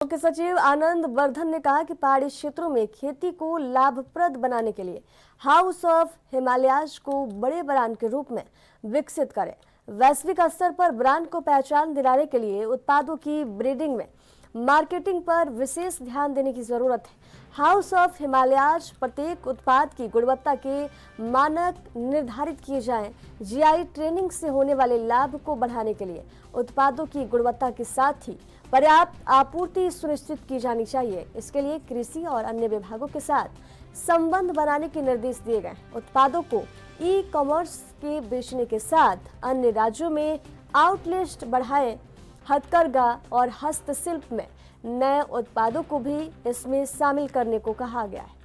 मुख्य सचिव आनंद वर्धन ने कहा कि पहाड़ी क्षेत्रों में खेती को लाभप्रद बनाने के लिए हाउस ऑफ हिमालयाज को बड़े ब्रांड के रूप में विकसित करें। वैश्विक स्तर पर ब्रांड को पहचान दिलाने के लिए उत्पादों की ब्रीडिंग में मार्केटिंग पर विशेष ध्यान देने की जरूरत है। हाउस ऑफ हिमालयाज प्रत्येक उत्पाद की गुणवत्ता के मानक निर्धारित किए जाएं। जीआई ट्रेनिंग से होने वाले लाभ को बढ़ाने के लिए उत्पादों की गुणवत्ता के साथ ही पर्याप्त आपूर्ति सुनिश्चित की जानी चाहिए। इसके लिए कृषि और अन्य विभागों के साथ संबंध बनाने के निर्देश दिए गए। उत्पादों को ई कॉमर्स के बेचने के साथ अन्य राज्यों में आउटलेट बढ़ाएं। हथकरघा और हस्तशिल्प में नए उत्पादों को भी इसमें शामिल करने को कहा गया है।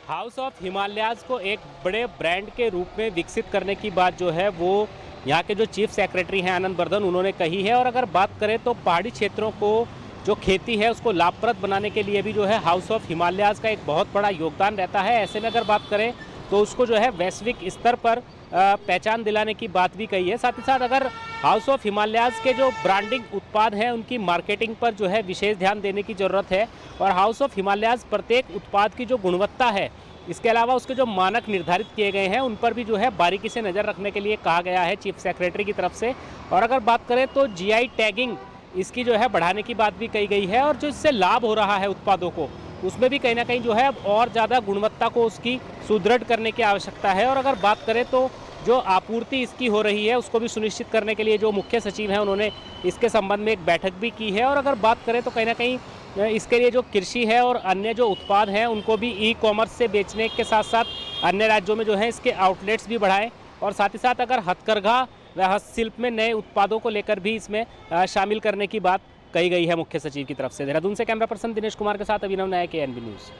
हाउस ऑफ हिमालयाज को एक बड़े ब्रांड के रूप में विकसित करने की बात जो है वो यहाँ के जो चीफ सेक्रेटरी हैं आनंद वर्धन उन्होंने कही है। और अगर बात करें तो पहाड़ी क्षेत्रों को जो खेती है उसको लाभप्रद बनाने के लिए भी जो है हाउस ऑफ हिमालयाज का एक बहुत बड़ा योगदान रहता है। ऐसे में अगर बात करें तो उसको जो है वैश्विक स्तर पर पहचान दिलाने की बात भी कही है। साथ ही साथ अगर हाउस ऑफ हिमालयाज के जो ब्रांडिंग उत्पाद हैं उनकी मार्केटिंग पर जो है विशेष ध्यान देने की ज़रूरत है। और हाउस ऑफ हिमालयाज प्रत्येक उत्पाद की जो गुणवत्ता है, इसके अलावा उसके जो मानक निर्धारित किए गए हैं उन पर भी जो है बारीकी से नज़र रखने के लिए कहा गया है चीफ सेक्रेटरी की तरफ से। और अगर बात करें तो जीआई टैगिंग इसकी जो है बढ़ाने की बात भी कही गई है। और जो इससे लाभ हो रहा है उत्पादों को उसमें भी कहीं ना कहीं जो है और ज़्यादा गुणवत्ता को उसकी सुदृढ़ करने की आवश्यकता है। और अगर बात करें तो जो आपूर्ति इसकी हो रही है उसको भी सुनिश्चित करने के लिए जो मुख्य सचिव हैं उन्होंने इसके संबंध में एक बैठक भी की है। और अगर बात करें तो कहीं ना कहीं इसके लिए जो कृषि है और अन्य जो उत्पाद हैं उनको भी ई कॉमर्स से बेचने के साथ साथ अन्य राज्यों में जो है इसके आउटलेट्स भी बढ़ाएं। और साथ ही साथ अगर हथकरघा व हस्तशिल्प में नए उत्पादों को लेकर भी इसमें शामिल करने की बात कही गई है मुख्य सचिव की तरफ से। देहरादून से कैमरा पर्सन दिनेश कुमार के साथ अभिनव नायक, एएनबी न्यूज़।